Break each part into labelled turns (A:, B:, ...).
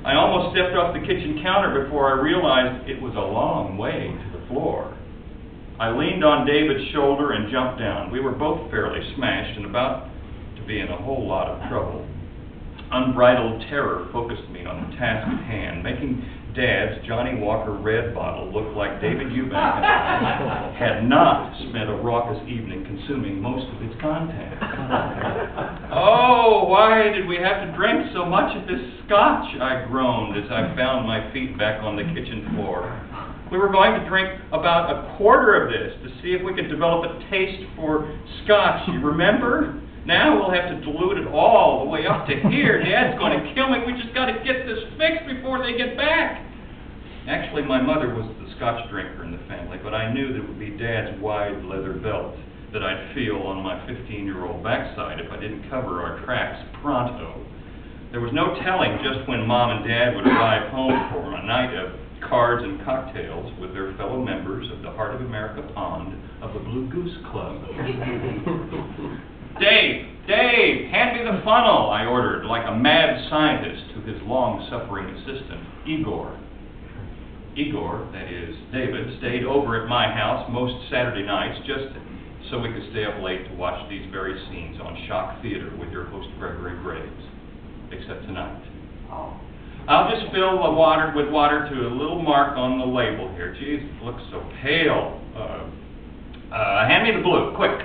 A: I almost stepped off the kitchen counter before I realized it was a long way to the floor. I leaned on David's shoulder and jumped down. We were both fairly smashed and about to be in a whole lot of trouble. Unbridled terror focused me on the task at hand, making Dad's Johnny Walker Red bottle look like David Eubank and I had not spent a raucous evening consuming most of its contents. Oh, why did we have to drink so much of this Scotch? I groaned as I found my feet back on the kitchen floor. We were going to drink about a quarter of this to see if we could develop a taste for Scotch. You remember? Now we'll have to dilute it all the way up to here. Dad's going to kill me. We just got to get this fixed before they get back. Actually, my mother was the Scotch drinker in the family, but I knew that it would be Dad's wide leather belt that I'd feel on my 15-year-old backside if I didn't cover our tracks pronto. There was no telling just when Mom and Dad would arrive home for a night of cards and cocktails with their fellow members of the Heart of America Pond of the Blue Goose Club. Dave, hand me the funnel, I ordered, like a mad scientist to his long-suffering assistant, Igor. Igor, that is, David, stayed over at my house most Saturday nights just so we could stay up late to watch these very scenes on Shock Theater with your host, Gregory Graves. Except tonight. I'll just fill the water with water to a little mark on the label here. Geez, it looks so pale. Hand me the blue, quick.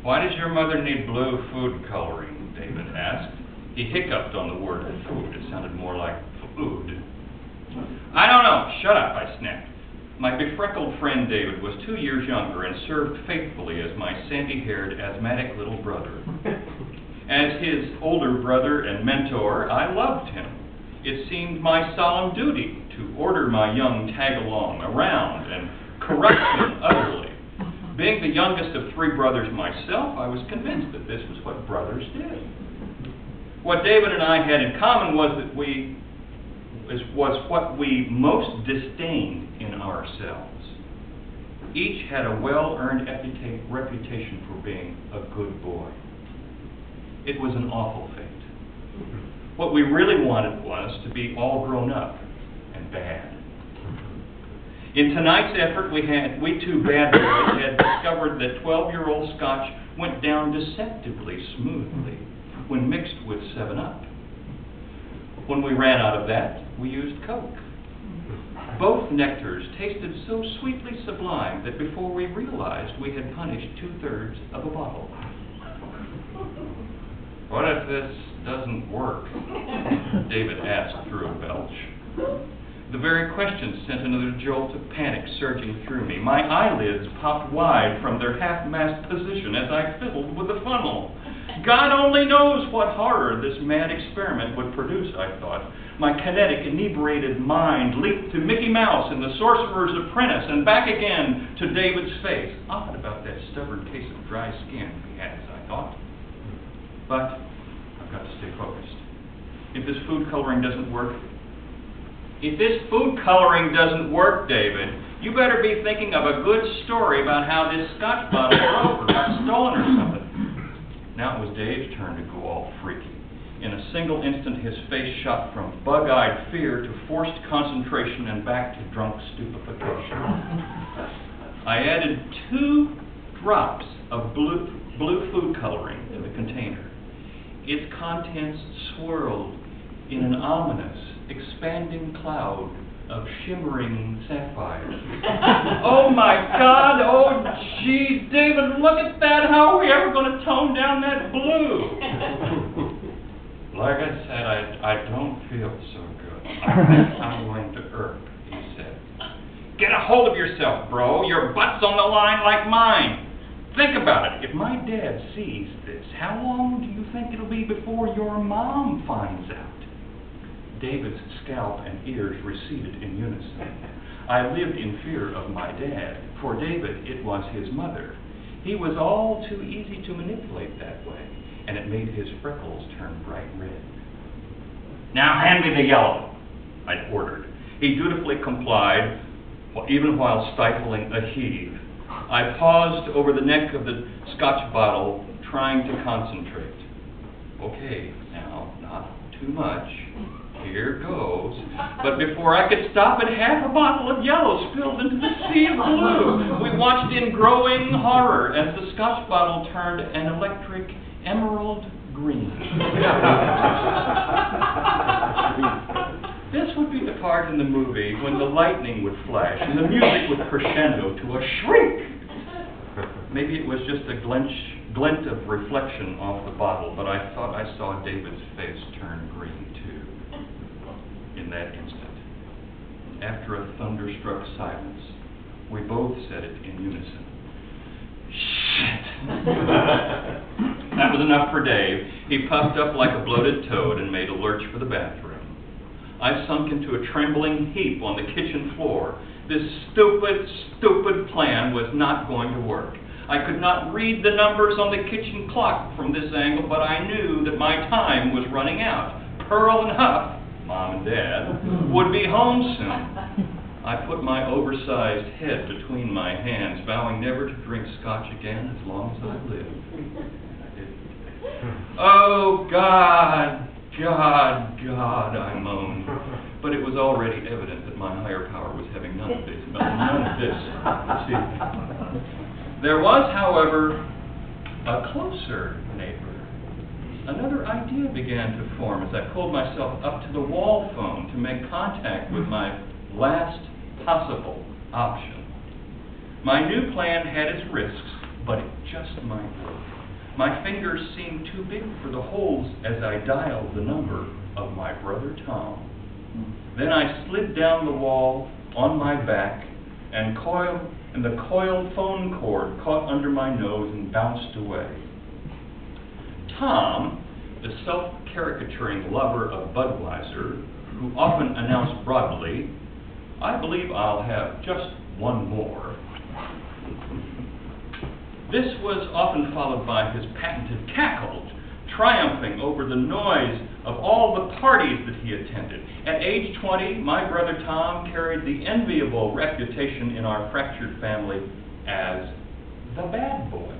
A: Why does your mother need blue food coloring? David asked. He hiccuped on the word food. It sounded more like food. I don't know. Shut up, I snapped. My befreckled friend David was 2 years younger and served faithfully as my sandy-haired, asthmatic little brother. As his older brother and mentor, I loved him. It seemed my solemn duty to order my young tag-along around and correct him utterly. Being the youngest of 3 brothers myself, I was convinced that this was what brothers did. What David and I had in common was what we most disdained in ourselves. Each had a well-earned reputation for being a good boy. It was an awful fate. What we really wanted was to be all grown up and bad. In tonight's effort, we 2 bad boys had discovered that 12-year-old Scotch went down deceptively smoothly when mixed with 7-Up. When we ran out of that, we used Coke. Both nectars tasted so sweetly sublime that before we realized we had punished 2/3 of a bottle. What if this doesn't work? David asked through a belch. The very question sent another jolt of panic surging through me. My eyelids popped wide from their half-mast position as I fiddled with the funnel. God only knows what horror this mad experiment would produce, I thought. My kinetic, inebriated mind leaped to Mickey Mouse and the Sorcerer's Apprentice and back again to David's face. Odd about that stubborn case of dry skin he has, I thought. But I've got to stay focused. If this food coloring doesn't work, David, you better be thinking of a good story about how this Scotch bottle broke or got stolen or something. Now it was Dave's turn to go all freaky. In a single instant, his face shot from bug-eyed fear to forced concentration and back to drunk stupefaction. I added 2 drops of blue food coloring to the container. Its contents swirled in an ominous, expanding cloud of shimmering sapphires. Oh my God! Oh geez, David, look at that! How are we ever going to tone down that blue? Like I said, I don't feel so good. I'm going to herb, he said. Get a hold of yourself, bro. Your butt's on the line like mine. Think about it. If my dad sees this, how long do you think it'll be before your mom finds out? David's scalp and ears receded in unison. I lived in fear of my dad. For David, it was his mother. He was all too easy to manipulate that way, and it made his freckles turn bright red. Now hand me the yellow, I ordered. He dutifully complied, even while stifling a heave. I paused over the neck of the Scotch bottle, trying to concentrate. Okay, now, not too much. here goes. But before I could stop it, half a bottle of yellow spilled into the sea of blue. We watched in growing horror as the Scotch bottle turned an electric emerald green. This would be the part in the movie when the lightning would flash and the music would crescendo to a shriek. Maybe it was just a glint of reflection off the bottle, but I thought I saw David's face turn green too in that instant. After a thunderstruck silence, we both said it in unison. Shit! That was enough for Dave. He puffed up like a bloated toad and made a lurch for the bathroom. I sunk into a trembling heap on the kitchen floor. This stupid plan was not going to work. I could not read the numbers on the kitchen clock from this angle, but I knew that my time was running out. Pearl and Huff, Mom and Dad, would be home soon. I put my oversized head between my hands, vowing never to drink Scotch again as long as I lived. I didn't. Oh, God, I moaned. But it was already evident that my higher power was having none of this. There was, however, a closer neighbor. Another idea began to form as I pulled myself up to the wall phone to make contact with my last possible option. My new plan had its risks, but it just might work. My fingers seemed too big for the holes as I dialed the number of my brother Tom. Then I slid down the wall on my back, and the coiled phone cord caught under my nose and bounced away. Tom, the self-caricaturing lover of Budweiser, who often announced broadly, "I believe I'll have just one more." This was often followed by his patented cackle, triumphing over the noise of all the parties that he attended. At age 20, my brother Tom carried the enviable reputation in our fractured family as the bad boy.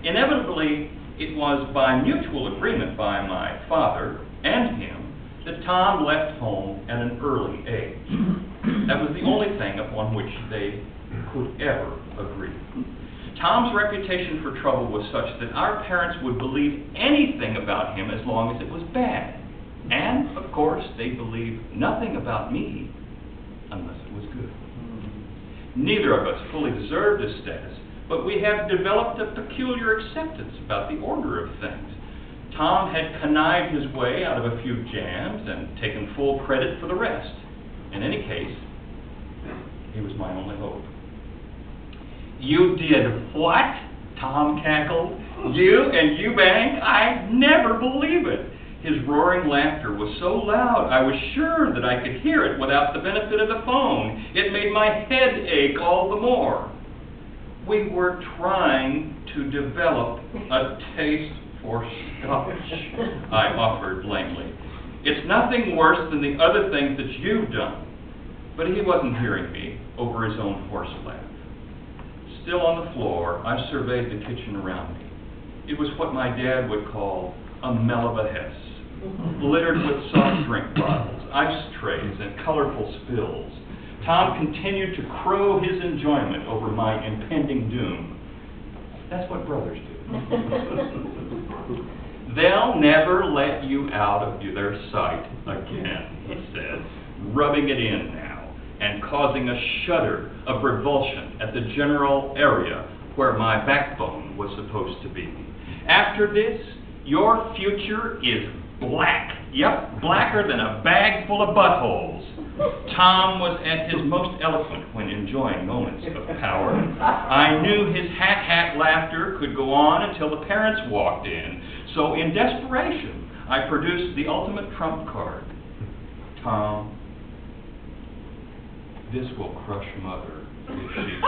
A: Inevitably, it was by mutual agreement by my father and him that Tom left home at an early age. That was the only thing upon which they could ever agree. Tom's reputation for trouble was such that our parents would believe anything about him as long as it was bad. And, of course, they believed nothing about me unless it was good. Neither of us fully deserved this status, but we have developed a peculiar acceptance about the order of things. Tom had connived his way out of a few jams and taken full credit for the rest. In any case, he was my only hope. "You did what?" Tom cackled. "You and Eubank? I'd never believe it." His roaring laughter was so loud, I was sure that I could hear it without the benefit of the phone. It made my head ache all the more. "We were trying to develop a taste for Scotch," I offered lamely. "It's nothing worse than the other things that you've done." But he wasn't hearing me over his own forced laugh. Still on the floor, I surveyed the kitchen around me. It was what my dad would call a mell of a hess, littered with soft drink bottles, ice trays, and colorful spills. Tom continued to crow his enjoyment over my impending doom. That's what brothers do. "They'll never let you out of their sight again," he said, rubbing it in now and causing a shudder of revulsion at the general area where my backbone was supposed to be. "After this, your future is black. Yep, blacker than a bag full of buttholes." Tom was at his most eloquent when enjoying moments of power. I knew his hat laughter could go on until the parents walked in, so in desperation, I produced the ultimate trump card. "Tom, this will crush Mother if she..."